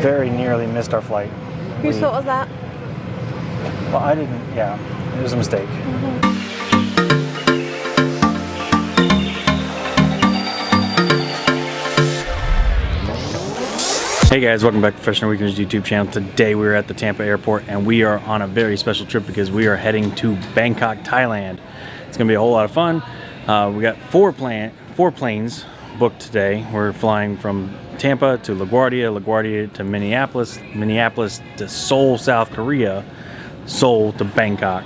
very nearly missed our flight. Whose fault was that? Well, I didn't. Yeah, it was a mistake. Hey guys, welcome back to Professional Weekenders YouTube channel. Today we're at the Tampa airport and we are on a very special trip because we are heading to Bangkok, Thailand. It's gonna be a whole lot of fun. We got four planes booked today. We're flying from Tampa to LaGuardia to Minneapolis, Minneapolis to Seoul, South Korea, Seoul to Bangkok.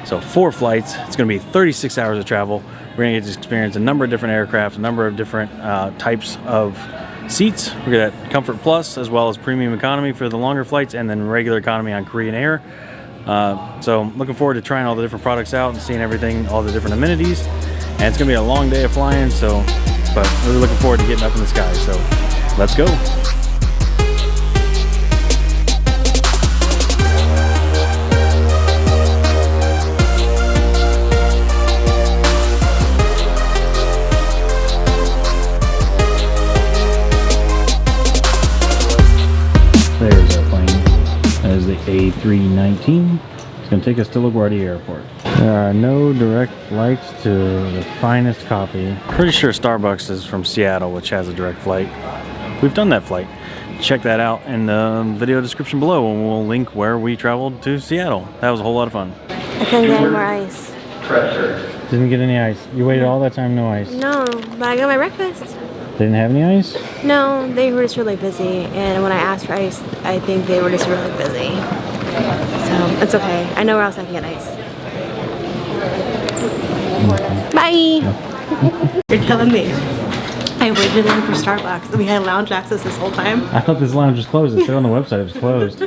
So 4 flights. It's gonna be 36 hours of travel. We're gonna get to experience a number of different aircraft, a number of different types of seats. We got Comfort Plus as well as Premium Economy for the longer flights, and then regular economy on Korean Air. So I'm looking forward to trying all the different products out and seeing everything, all the different amenities. And it's gonna be a long day of flying, but really looking forward to getting up in the sky. So let's go. There's our plane. That is the A319. It's going to take us to LaGuardia Airport. There are no direct flights to the finest coffee. Pretty sure Starbucks is from Seattle, which has a direct flight. We've done that flight. Check that out in the video description below, and we'll link where we traveled to Seattle. That was a whole lot of fun. I couldn't get any more ice. Didn't get any ice. You waited all that time, no ice. No, but I got my breakfast. Didn't have any ice? No, they were just really busy, and when I asked for ice, I think they were just really busy. So, it's okay. I know where else I can get ice. Bye! You're telling me I waited in line for Starbucks and we had lounge access this whole time? I thought this lounge was closed. It said on the website it was closed.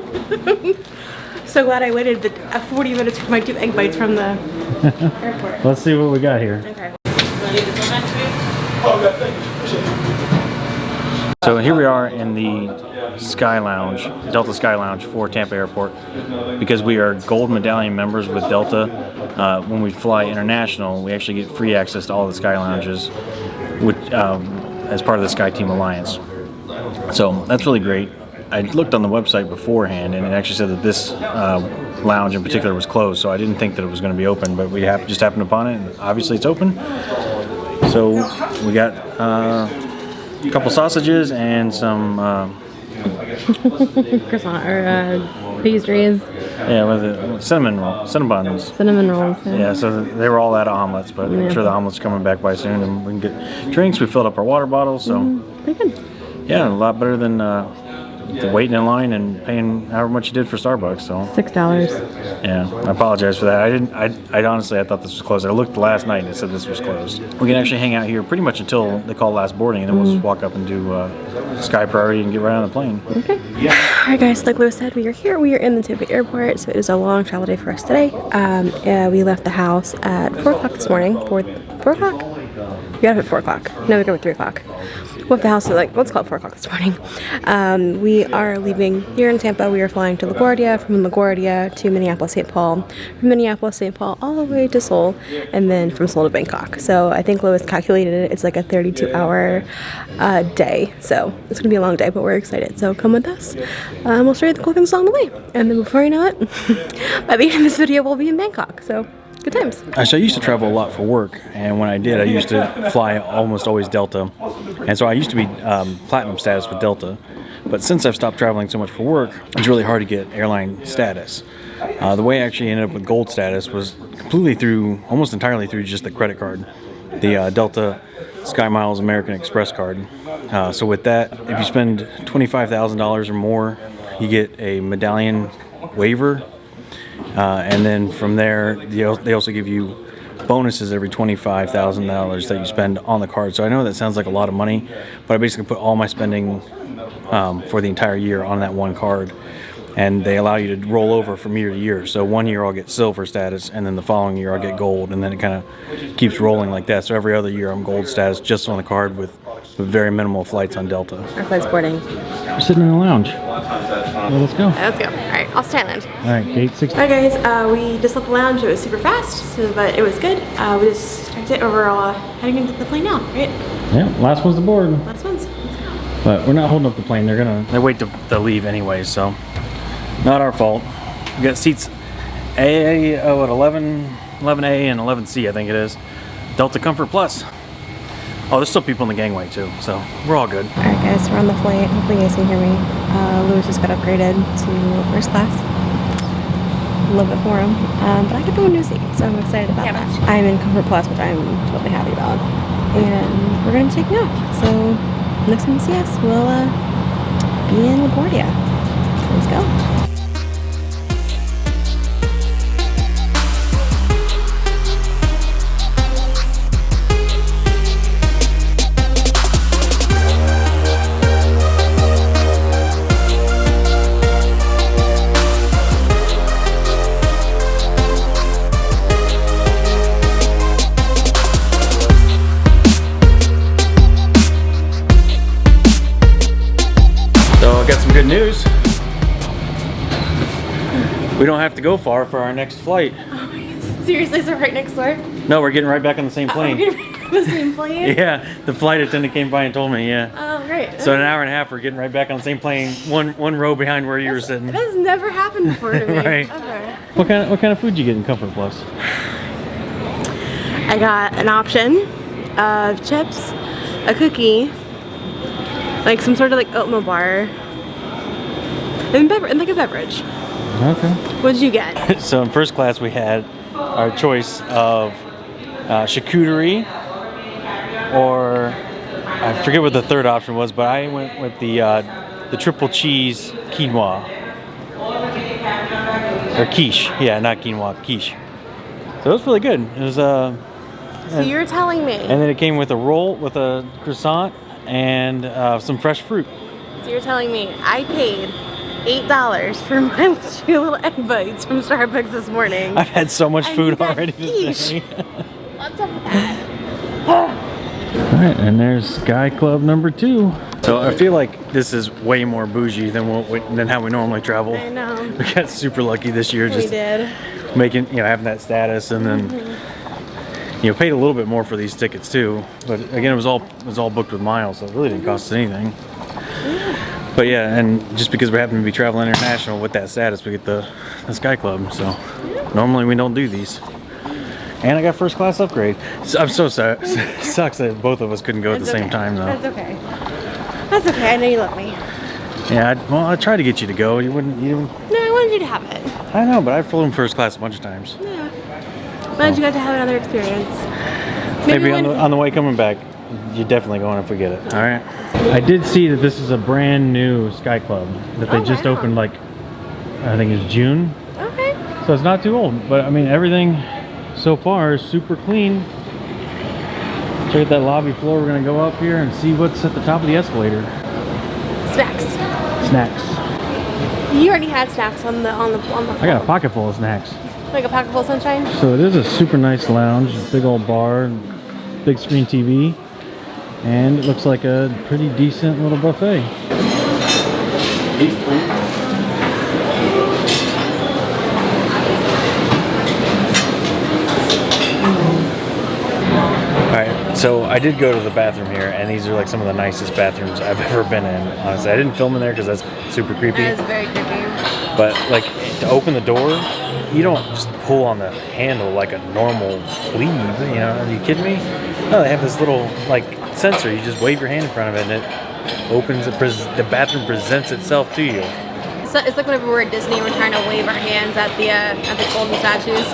So glad I waited 40 minutes for my 2 egg bites from the airport. Let's see what we got here. Okay. So here we are in the Sky Lounge, Delta Sky Lounge for Tampa Airport, because we are Gold Medallion members with Delta. When we fly international, we actually get free access to all the Sky Lounges as part of the Sky Team Alliance. So that's really great. I looked on the website beforehand and it actually said that this lounge in particular was closed, so I didn't think that it was going to be open, but we just happened upon it and obviously it's open. So we got a couple sausages and some croissant or pastries. Yeah, with it, cinnamon buns. Cinnamon rolls. Yeah, so they were all out of omelets, but I'm sure the omelets are coming back by soon, and we can get drinks. We filled up our water bottles, so Pretty good. yeah, a lot better than waiting in line and paying however much you did for Starbucks. So $6. yeah, I apologize for that. I honestly I thought this was closed. I looked last night and it said this was closed. We can actually hang out here pretty much until they call last boarding, and then we'll just walk up and do Sky Priority and get right on the plane. Okay. Alright guys, like Lewis said, we are here. We are in the Tampa airport, so it is a long travel day for us today. We left the house at 4 o'clock this morning. 4 o'clock? We got up at 4 o'clock. No, we got up at 3 o'clock. We left the house at let's call it 4 o'clock this morning. We are leaving here in Tampa. We are flying to LaGuardia, from LaGuardia to Minneapolis, St. Paul, from Minneapolis, St. Paul, all the way to Seoul, and then from Seoul to Bangkok. So I think Lewis calculated it. It's like a 32-hour day. So it's going to be a long day, but we're excited. So come with us. We'll show you the cool things along the way. And then before you know it, by the end of this video, we'll be in Bangkok. So good times. Actually, I used to travel a lot for work, and when I did, I used to fly almost always Delta. And so I used to be platinum status with Delta. But since I've stopped traveling so much for work, it's really hard to get airline status. The way I actually ended up with gold status was almost entirely through just the credit card. The Delta Sky Miles American Express card. So with that, if you spend $25,000 or more, you get a medallion waiver. And then from there, they also give you bonuses every $25,000 that you spend on the card. So I know that sounds like a lot of money, but I basically put all my spending for the entire year on that one card. And they allow you to roll over from year to year. So one year I'll get silver status, and then the following year I'll get gold, and then it kind of keeps rolling like that. So every other year I'm gold status just on the card with very minimal flights on Delta. Our flight's boarding. We're sitting in the lounge. Well, let's go. Let's go. Alright, off to Thailand. Alright, gate 60. Alright guys, we just left the lounge. It was super fast, but it was good. We just checked it, or we're heading into the plane now, right? Yeah, last one's the board. Last one's. But we're not holding up the plane. They wait to leave anyway, so not our fault. We got seats at 11A and 11C, I think it is. Delta Comfort Plus. Oh, there's still people in the gangway too, so we're all good. All right, guys, we're on the flight. Hopefully, you guys can hear me. Louis just got upgraded to first class. Love it for him. But I get the window seat, so I'm excited about that. I'm in Comfort Plus, which I'm totally happy about. And we're gonna be taking off. So next time you see us, we'll be in LaGuardia. Let's go. I got some good news. We don't have to go far for our next flight. Oh my goodness. Seriously, so right next door? No, we're getting right back on the same plane. The same plane? Yeah, the flight attendant came by and told me, yeah. Oh, great. So in an hour and a half, we're getting right back on the same plane, one row behind where you were sitting. That's never happened before to me. Right. Ever. What kind of food you get in Comfort Plus? I got an option of chips, a cookie, like some sort of like oatmeal bar, and like a beverage. Okay. What did you get? So in first class, we had our choice of charcuterie, or I forget what the third option was, but I went with the triple cheese quinoa. Or quiche. Yeah, not quinoa, quiche. So it was really good. It was So you're telling me. and then it came with a roll with a croissant and some fresh fruit. So you're telling me I paid $8 for my 2 little egg bites from Starbucks this morning. I've had so much And food you got already quiche. today. What's up with that? Alright, and there's Sky Club number 2. So I feel like this is way more bougie than how we normally travel. I know. We got super lucky this year, We just did. making, having that status, and then paid a little bit more for these tickets too. But again, it was all booked with miles, so it really didn't cost us anything. But yeah, and just because we happen to be traveling international with that status, we get the Sky Club. So normally we don't do these. And I got first class upgrade. So I'm so sorry. Sucks that both of us couldn't go at the same time though. That's okay. That's okay. I know you love me. Yeah, I tried to get you to go. You wouldn't. No, I wanted you to have it. I know, but I've flown first class a bunch of times. Yeah. Glad you got to have another experience. Maybe on the way coming back, you're definitely going if we get it. All right. I did see that this is a brand new Sky Club that they just opened, like I think it's June. Okay. So it's not too old, but I mean everything so far is super clean. Check out that lobby floor. We're gonna go up here and see what's at the top of the escalator. Snacks. Snacks. You already had snacks on the I got a pocket full of snacks. Like a pocket full of sunshine? So it is a super nice lounge, big old bar, big screen TV, and it looks like a pretty decent little buffet. Alright, so I did go to the bathroom here, and these are like some of the nicest bathrooms I've ever been in, honestly. I didn't film in there because that's super creepy. That is very creepy. But like, to open the door, you don't just pull on the handle like a normal plebe, are you kidding me? No, they have this little like sensor. You just wave your hand in front of it and it opens, the bathroom presents itself to you. So it's like whenever we're at Disney, we're trying to wave our hands at the golden statues.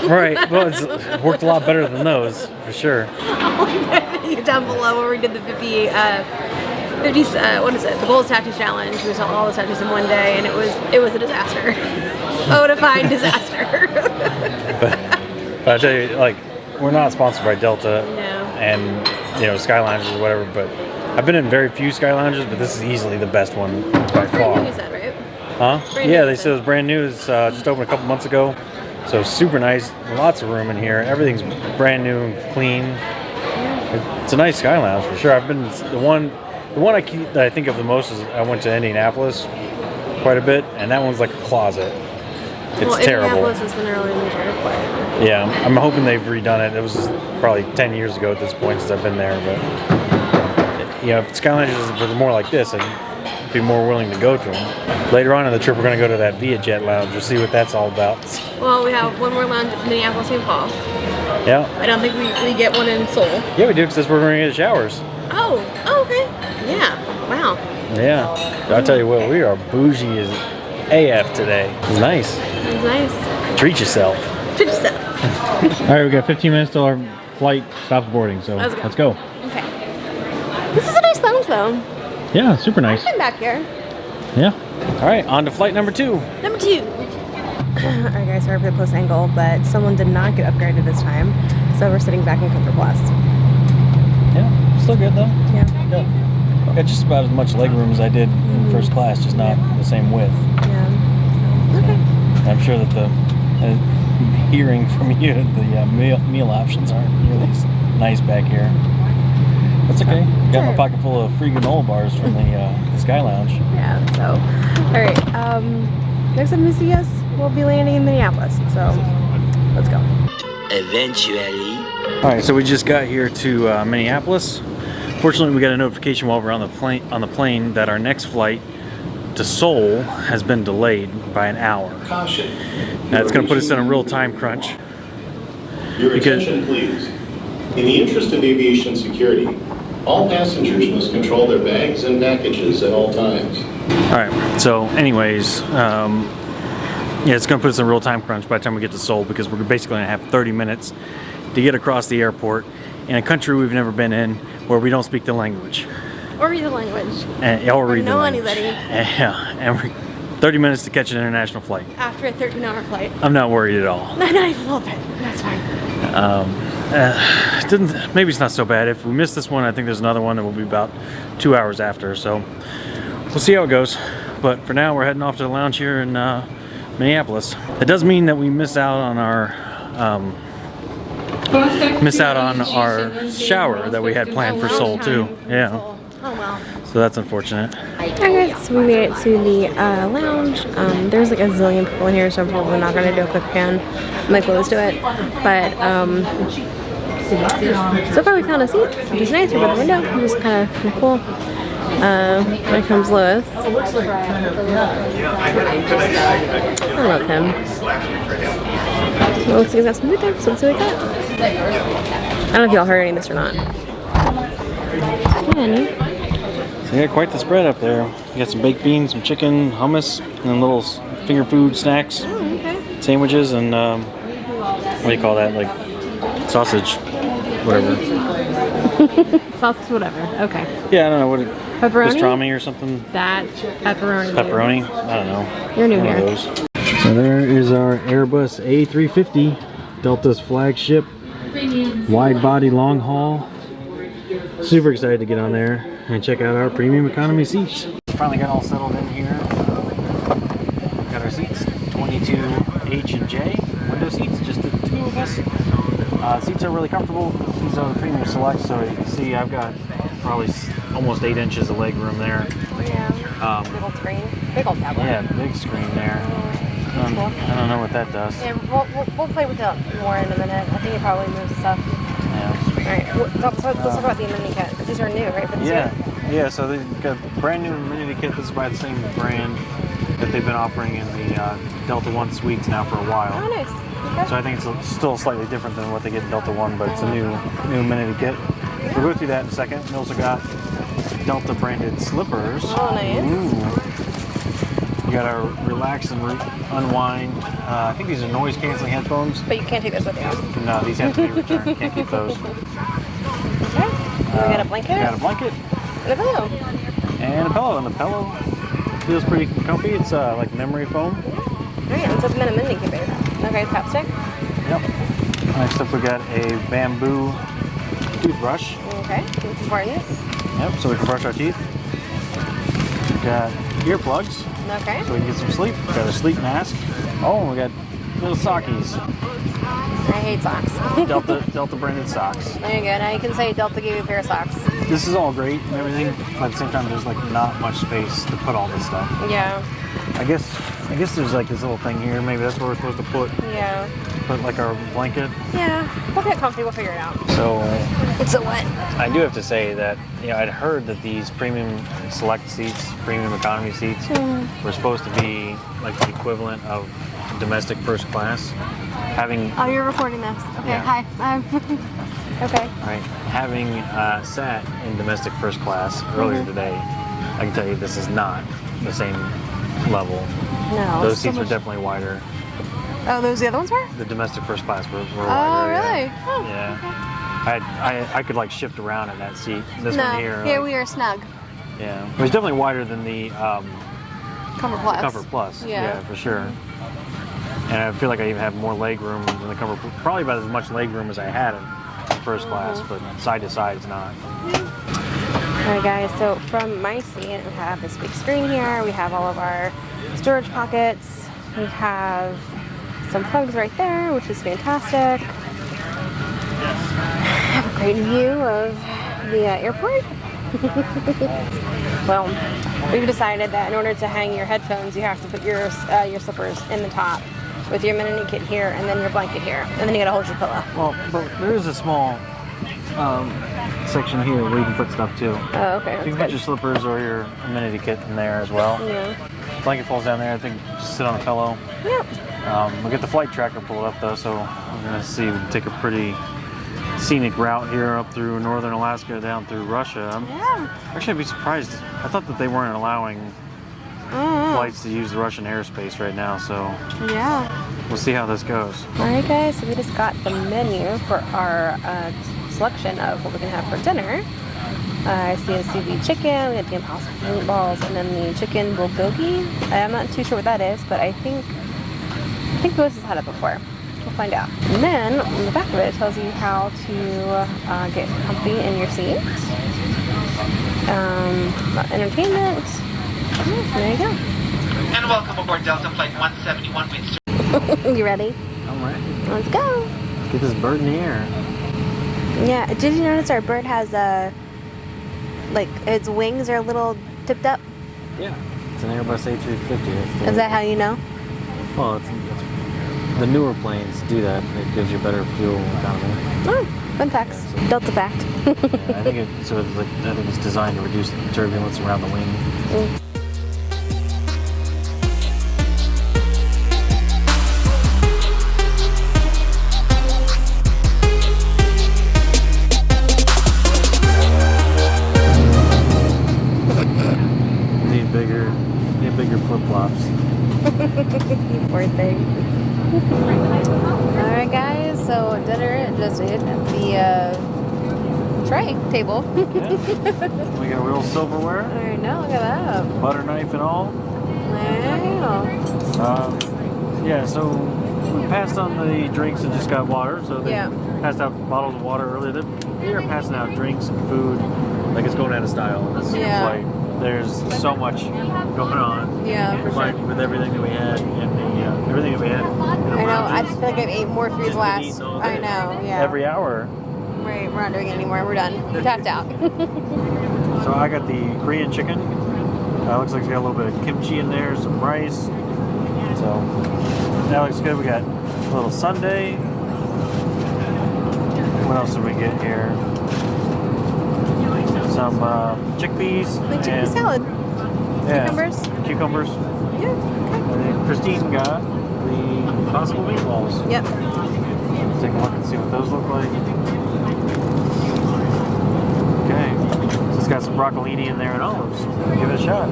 Right, well it's worked a lot better than those, for sure. I'll link that video down below where we did the 50, what is it? The Gold Statue Challenge. We saw all the statues in one day, and it was a disaster. Bonafide disaster. but I tell you, like, we're not sponsored by Delta, and Sky Lounges or whatever. But I've been in very few Sky Lounges, but this is easily the best one by far. You said, right? Huh? Yeah, they said it was brand new. It's just opened a couple months ago, so super nice. Lots of room in here. Everything's brand new and clean. It's a nice Sky Lounge for sure. I've been the one that I think of the most is I went to Indianapolis quite a bit, and that one's like a closet. It's terrible. Minneapolis is the nearly major airport. Yeah, I'm hoping they've redone it. It was probably 10 years ago at this point since I've been there, but if Sky Lounges were more like this, I'd be more willing to go to them. Later on in the trip, we're going to go to that ViaJet lounge. We'll see what that's all about. Well, we have one more lounge in Minneapolis, St. Paul. Yeah. I don't think we get one in Seoul. Yeah, we do, because that's where we're going to get showers. Oh, okay. Yeah. Wow. Yeah. I'll tell you what, we are bougie as AF today. It's nice. It's nice. Treat yourself. Treat yourself. All right, we got 15 minutes till our flight stops boarding, so let's go. Okay. This is a nice lounge, though. Yeah, super nice. I'm back here. Yeah. All right, on to flight number 2. Number 2. Alright guys, sorry for the close angle, but someone did not get upgraded this time, so we're sitting back in Comfort Plus. Yeah, still good though. Yeah. Got just about as much leg room as I did in first class, just not the same width. Yeah. Okay. I'm sure that the hearing from you, the meal options aren't nearly as nice back here. That's okay. Got my pocket full of free granola bars from the Sky Lounge. Yeah, so, alright, next time you see us, we'll be landing in Minneapolis, so let's go. Eventually. Alright, so we just got here to Minneapolis. Fortunately, we got a notification while we're on the plane that our next flight to Seoul has been delayed by an hour. Caution. Now it's going to put us in a real time crunch. Your attention, please. In the interest of aviation security, all passengers must control their bags and packages at all times. Alright, so anyways, yeah, it's going to put us in a real time crunch by the time we get to Seoul, because we're basically going to have 30 minutes to get across the airport in a country we've never been in where we don't speak the language. Or read the language. Or read the know language. anybody. Yeah, and we're 30 minutes to catch an international flight. After a 13-hour flight. I'm not worried at all. Not even a little bit. That's fine. Maybe it's not so bad. If we miss this one, I think there's another one that will be about 2 hours after. So we'll see how it goes. But for now, we're heading off to the lounge here in Minneapolis. It does mean that we miss out on our shower that we had planned for Seoul too. Yeah. Oh well. So that's unfortunate. Alright, so we made it to the lounge. There's like a zillion people in here, so I'm probably not going to do a quick pan. My clothes do it. But so far we found a seat, which is nice. We're by the window, which is kind of cool. Here comes Lewis. I love him. It looks like he's got some food there, so let's see what we got. I don't know if y'all heard any of this or not. So you got quite the spread up there. You got some baked beans, some chicken, hummus, and little finger food snacks, sandwiches, and what do you call that? Like sausage, whatever. Sausage, whatever. Okay. Yeah, I don't know what it. Pepperoni? Pastrami or something. That pepperoni. Pepperoni? I don't know. You're new One of here. those. So there is our Airbus A350, Delta's flagship, wide body long haul. Super excited to get on there and check out our premium economy seats. Finally got all settled in here. Got our seats, 22H and J, window seats, just the two of us. Seats are really comfortable. These are the premium select, so you can see I've got probably almost 8 inches of leg room there. Yeah. Little screen. Big old tablet. Yeah, big screen there. I don't know what that does. Yeah, we'll play with it more in a minute. I think it probably moves stuff. Yeah. Alright, let's talk about the amenity kit. These are new, right? For this year? Yeah, so they've got a brand new amenity kit. This is by the same brand that they've been offering in the Delta One suites now for a while. Oh, nice. Okay. So I think it's still slightly different than what they get in Delta One, but it's a new amenity kit. We'll go through that in a second. We also got Delta branded slippers. Oh, nice. Ooh. You got our relax and unwind. I think these are noise canceling headphones. But you can't take those with you. No, these have to be returned. Can't keep those. Okay. We got a blanket. We got a blanket. And a pillow. And a pillow. And the pillow feels pretty comfy. It's like memory foam. Alright, let's open that amenity kit, babe. Okay, chapstick. Yep. Next up we got a bamboo toothbrush. Okay, that's important. Yep, so we can brush our teeth. We got earplugs. Okay. So we can get some sleep. We got a sleep mask. Oh, we got little sockies. I hate socks. Delta branded socks. There you go. Now you can say Delta gave you a pair of socks. This is all great and everything, but at the same time there's like not much space to put all this stuff. Yeah. I guess there's like this little thing here. Maybe that's where we're supposed to put Yeah. put like our blanket. Yeah, we'll get comfy. We'll figure it out. So So what? I do have to say that I'd heard that these premium select seats, premium economy seats, were supposed to be like the equivalent of domestic first class. Having Oh, you're recording this. Okay, Yeah. hi. Okay. right, having sat in domestic first class earlier today, I can tell you this is not the same level. No. Those so seats were much- definitely wider. Oh, those the other ones were? The domestic first class were Oh, wider. really? Yeah. Oh, Yeah. I could like shift around in that seat. This No, one here. here like, we are snug. Yeah. It was definitely wider than the Comfort Plus. Comfort Plus. Yeah. For sure. And I feel like I even have more leg room than the Comfort Plus. Probably about as much leg room as I had in first class, but side to side it's not. Alright guys, so from my seat we have this big screen here, we have all of our storage pockets, we have some plugs right there, which is fantastic. I have a great view of the airport. Well, we've decided that in order to hang your headphones, you have to put your slippers in the top with your mini kit here and then your blanket here, and then you gotta hold your pillow. Well, but there is a small section here where you can put stuff too. Oh, okay. So you can That's put your slippers or your amenity kit in there as well. good. Yeah. Blanket falls down there. I think just sit on a pillow. Yep. We'll get the flight tracker pulled up though, so we're gonna see. We can take a pretty scenic route here up through northern Alaska down through Russia. Yeah. Actually, I'd be surprised. I thought that they weren't allowing flights to use the Russian airspace right now, so Yeah. we'll see how this goes. Alright guys, so we just got the menu for our selection of what we can have for dinner. I see a sous vide chicken, we got the impossible meatballs, and then the chicken bulgogi. I'm not too sure what that is, but I think Lewis has had it before. We'll find out. And then on the back of it, it tells you how to get comfy in your seat. Entertainment. There you go. And welcome aboard Delta Flight 171 with You ready? All right. Let's go. Get this bird in the air. Yeah, did you notice our bird has like its wings are a little tipped up? Yeah. It's an Airbus A350. Is that how you know? Well, it's the newer planes do that. It gives you better fuel economy. Oh, fun facts. Delta fact. Yeah, I think it's designed to reduce the turbulence around the wing. Need bigger flip flops. Poor thing. Alright guys, so dinner just hit the tray table. We got real silverware, I know, look at that. butter knife and all. Wow. Yeah, so we passed on the drinks and just got water. So they passed out bottles of water earlier. They are passing out drinks and food like it's going out of style on this flight. There's so much going on. Yeah, for sure. With everything that we had and everything that we had. I know, I just feel like I've ate more food Just been last. eating all I day. know, yeah. Every hour. Right, we're not doing it anymore. We're done. Tapped out. So I got the Korean chicken. Looks like it's got a little bit of kimchi in there, some rice. So that looks good. We got a little sundae. What else did we get here? Some chickpeas. Like chicken and- salad. Yeah, Cucumbers. Cucumbers. Yeah. And then Christine got the impossible meatballs. Yep. Take a look and see what those look like. Okay. So it's got some broccolini in there and olives. Give it a shot.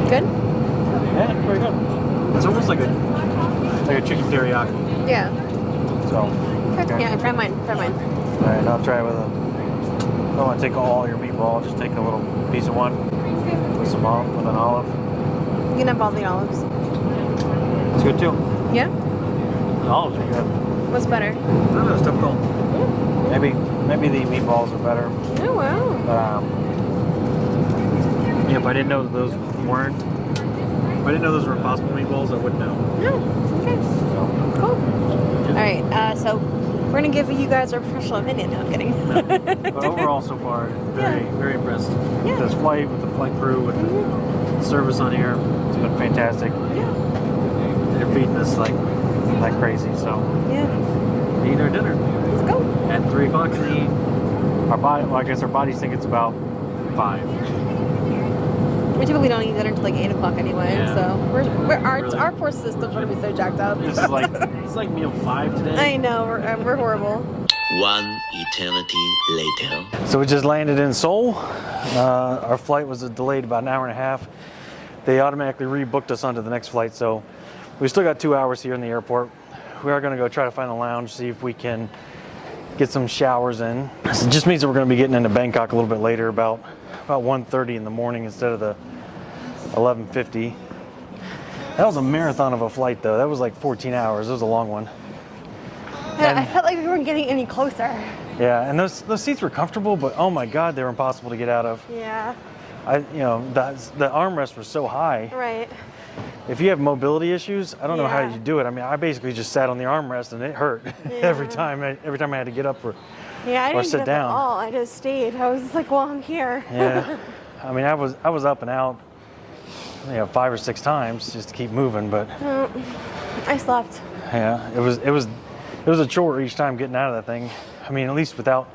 Good? Yeah, pretty good. It's almost like a chicken teriyaki. Yeah. So. Okay. Yeah, try mine. All right, I'll try with a. I don't want to take all your meatball. Just take a little piece of one with an olive. You can have all the olives. It's good too. Yeah? The olives are good. What's better? I don't know, it's difficult. Maybe the meatballs are better. Oh, wow. Yeah, if I didn't know that those were impossible meatballs, I wouldn't know. Oh, okay. So, Cool. All right, so we're going to give you guys our professional opinion. No, I'm kidding. but overall, so far, very impressed Yeah. with this flight, with the flight crew, with the service on here. It's been fantastic. Yeah. feeding us like crazy. So Yeah. we eat our dinner Let's go. at 3 o'clock in the evening. Our body, well, I guess our bodies think it's about 5. We typically don't eat dinner until like 8 o'clock anyway. Yeah. So Really? our poor system's gonna be so jacked up. This is like it's like meal 5 today. I know we're horrible. One eternity later. So we just landed in Seoul. Our flight was delayed about an hour and a half. They automatically rebooked us onto the next flight, so we still got 2 hours here in the airport. We are going to go try to find a lounge, see if we can get some showers in. This just means that we're going to be getting into Bangkok a little bit later, about 1:30 in the morning instead of the 11:50. That was a marathon of a flight, though. That was like 14 hours. It was a long one. Yeah, I felt like we weren't getting any closer. Yeah, and those seats were comfortable, but oh my God, they were impossible to get out of. Yeah. The armrests were so high. Right. If you have mobility issues, I don't know how Yeah. you do it. I mean, I basically just sat on the armrest and it hurt every time. Every time I had to get up Yeah, I or didn't sit get up down. at all. I just stayed. I was like, well, I'm here. Yeah, I mean, I was up and out, 5 or 6 times just to keep moving. But I slept. yeah, it was a chore each time getting out of that thing. I mean, at least without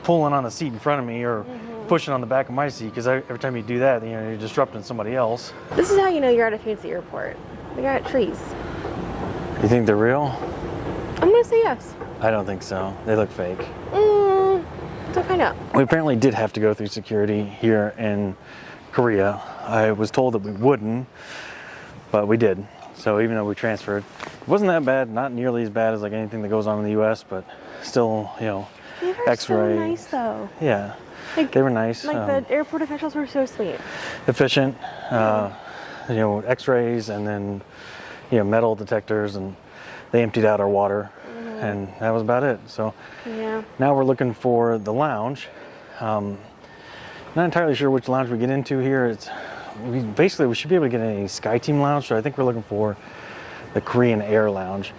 pulling on the seat in front of me or pushing on the back of my seat, because every time you do that, you're disrupting somebody else. This is how you know you're at a fancy airport. We got trees. You think they're real? I'm gonna say yes. I don't think so. They look fake. Don't find out. We apparently did have to go through security here in Korea. I was told that we wouldn't, but we did. So even though we transferred, it wasn't that bad. Not nearly as bad as like anything that goes on in the U.S., but still, They were X-ray. so nice though. Yeah, Like, they were nice. Like the airport officials were so sweet. Efficient. X-rays and then metal detectors, and they emptied out our water, and that was about it. So Yeah. now we're looking for the lounge. Not entirely sure which lounge we get into here. We should be able to get in a SkyTeam lounge, so I think we're looking for the Korean Air lounge.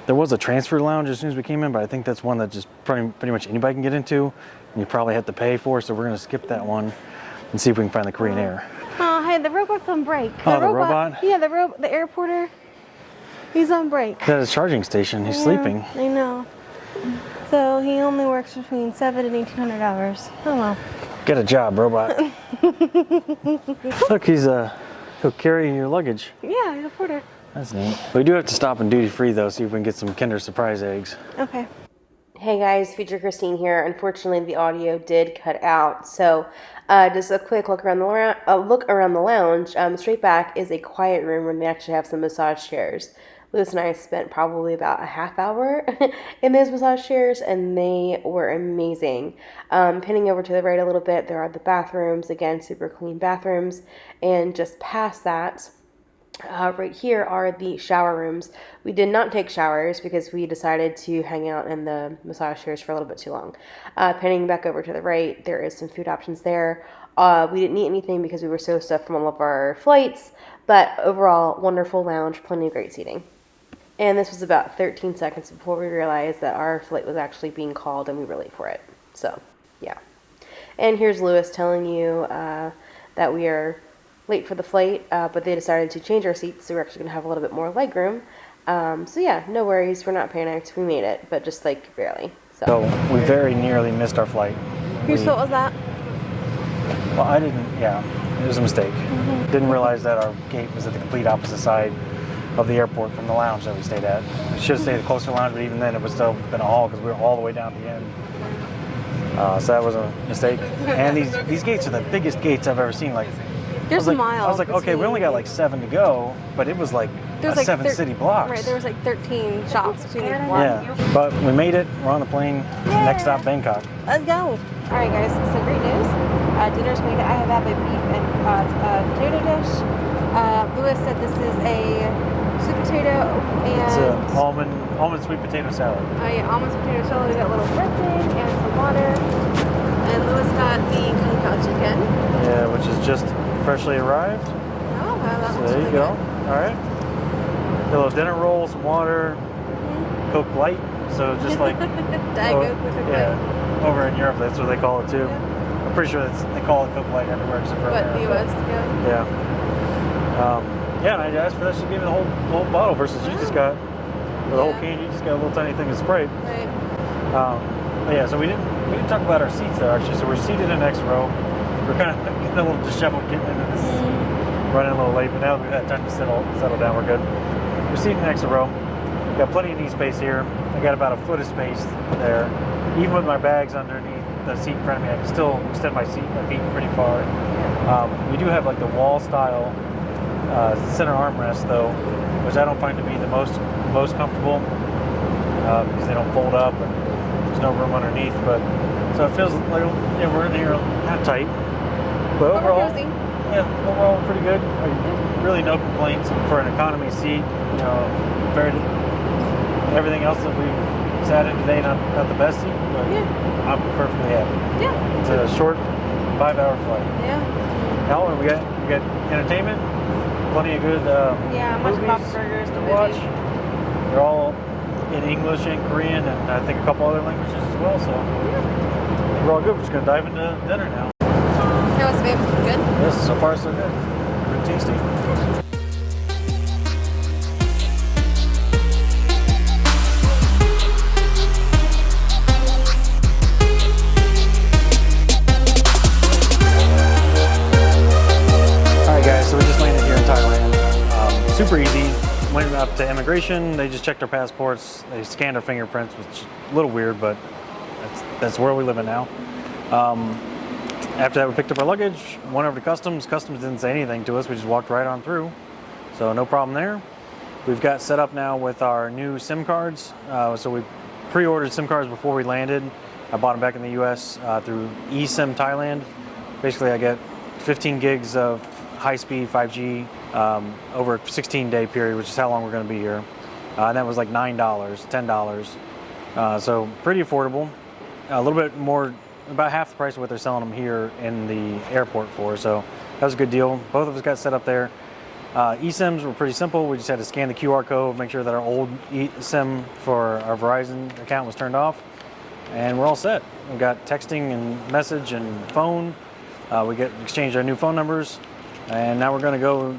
There was a transfer lounge as soon as we came in, but I think that's one that just pretty much anybody can get into, and you probably have to pay for, so we're going to skip that one and see if we can find the Korean Air. Oh, hey, the robot's on break. The robot? Yeah, the airporter. He's on break. At his charging station, he's sleeping. I know. So he only works between 7 and 1,800 hours. Oh well. Get a job, robot. Look, he'll carry your luggage. Yeah, he's a porter. That's neat. We do have to stop in duty free though, see if we can get some Kinder Surprise eggs. Okay. Hey guys, Future Christine here. Unfortunately, the audio did cut out, so just a quick look around the lounge. Straight back is a quiet room where they actually have some massage chairs. Lewis and I spent probably about a half hour in those massage chairs, and they were amazing. Pinning over to the right a little bit, there are the bathrooms. Again, super clean bathrooms, and just past that, right here are the shower rooms. We did not take showers because we decided to hang out in the massage chairs for a little bit too long. Pinning back over to the right, there is some food options there. We didn't eat anything because we were so stuffed from all of our flights, but overall, wonderful lounge, plenty of great seating. And this was about 13 seconds before we realized that our flight was actually being called and we were late for it. So, yeah. And here's Lewis telling you that we are late for the flight, but they decided to change our seats, so we're actually going to have a little bit more leg room. So yeah, no worries, we're not panicked, we made it, but just like barely. So we very nearly missed our flight. Whose fault was that? Well, I didn't, it was a mistake. Didn't realize that our gate was at the complete opposite side of the airport from the lounge that we stayed at. We should have stayed at the closer lounge, but even then it would still have been a haul because we were all the way down at the end. So that was a mistake. And these gates are the biggest gates I've ever seen. There's I miles. was like, okay, we only got like 7 to go, but it was like There's like 7 city blocks. Right, there was like 13 shops between each block. Yeah, but we made it. We're on the plane. Next stop, Bangkok. Let's go. All right, guys. So great news. Dinner's made. I have a beef and potato dish. Lewis said this is a sweet potato and It's an almond sweet potato salad. almond sweet potato salad. We got a little dressing and some water. And Lewis got the kung pao chicken. Yeah, which is just freshly arrived. Oh, wow, that So looks there you really go. good. All right. A little dinner roll, some water, Coke Light. So just like Diet Coke with a yeah, over in Europe, that's what they call it too. I'm pretty sure they call it Coke Light everywhere except for But the America. US, yeah. Yeah. Yeah, and I asked for that. She gave me the whole bottle versus you just got the whole can. You just got a little tiny thing of Sprite. Right. But yeah, so we didn't talk about our seats there actually. So we're seated in next row. We're kind of getting a little disheveled getting into this, running a little late, but now that we've had time to settle down, we're good. We're seated in next row. We've got plenty of knee space here. I got about a foot of space there. Even with my bags underneath the seat in front of me, I can still extend my feet pretty far. We do have like the wall style center armrest though, which I don't find to be the most comfortable because they don't fold up and there's no room underneath. But so it feels like we're in here kind of tight. But overall, overall pretty good. Really no complaints for an economy seat. You know, compared to everything else that we've sat in today, not the best seat, but I'm perfectly happy. Yeah. It's a short 5-hour flight. Yeah. Now we got entertainment, plenty of good much movies Bob's Burgers to watch. They're all in English and Korean, and I think a couple other languages as well. So we're all good. We're just gonna dive into dinner now. How was it, babe? Good? Yes, so far so good. Pretty tasty. So we just landed here in Thailand. Super easy. Went up to immigration. They just checked our passports. They scanned our fingerprints, which is a little weird, but that's where we live in now. After that, we picked up our luggage, went over to customs. Customs didn't say anything to us. We just walked right on through. So no problem there. We've got set up now with our new SIM cards. So we pre-ordered SIM cards before we landed. I bought them back in the US through eSIM Thailand. Basically, I get 15 gigs of high-speed 5G over a 16-day period, which is how long we're going to be here. And that was like $9, $10. So pretty affordable. A little bit more, about half the price of what they're selling them here in the airport for. So that was a good deal. Both of us got set up there. eSIMs were pretty simple. We just had to scan the QR code, make sure that our old eSIM for our Verizon account was turned off, and we're all set. We got texting and message and phone. We exchanged our new phone numbers. And now we're going to go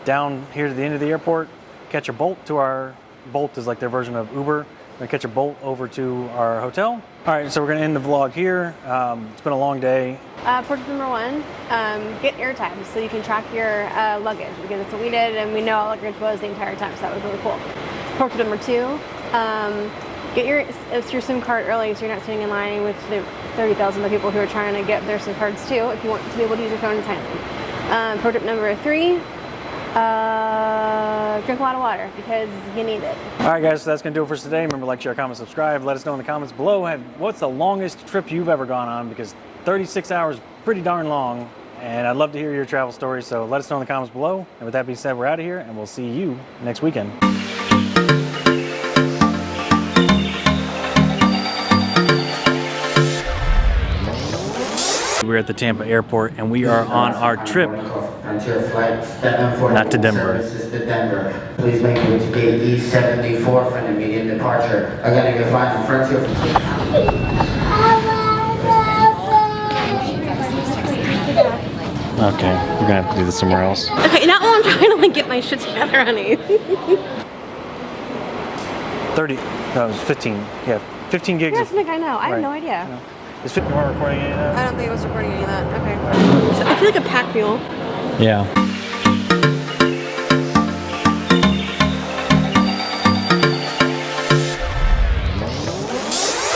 down here to the end of the airport, catch a Bolt to our, Bolt is like their version of Uber. We're going to catch a Bolt over to our hotel. All right, so we're going to end the vlog here. It's been a long day. Pro tip number 1, get airtime so you can track your luggage, because that's what we did, and we know how luggage was the entire time, so that was really cool. Pro tip number 2, get your SIM card early so you're not sitting in line with the 30,000 other people who are trying to get their SIM cards too, if you want to be able to use your phone in Thailand. Pro tip number 3, drink a lot of water because you need it. All right, guys, so that's going to do it for today. Remember, like, share, comment, subscribe. Let us know in the comments below what's the longest trip you've ever gone on, because 36 hours is pretty darn long, and I'd love to hear your travel stories, so let us know in the comments below. And with that being said, we're out of here, and we'll see you next weekend. We're at the Tampa airport, and we are on our trip, not to Denver. Please make it to gate E74 for an immediate departure. I gotta go find the front here. Okay, we're gonna have to do this somewhere else. Okay, now I'm trying to like get my shit together, honey. 30, no, it was 15. Yeah, 15 gigs. Yeah, something I know. I have no idea. No. Is 50 more recording any of that? I don't think I was recording any of that. Okay. So I feel like a pack mule. Yeah.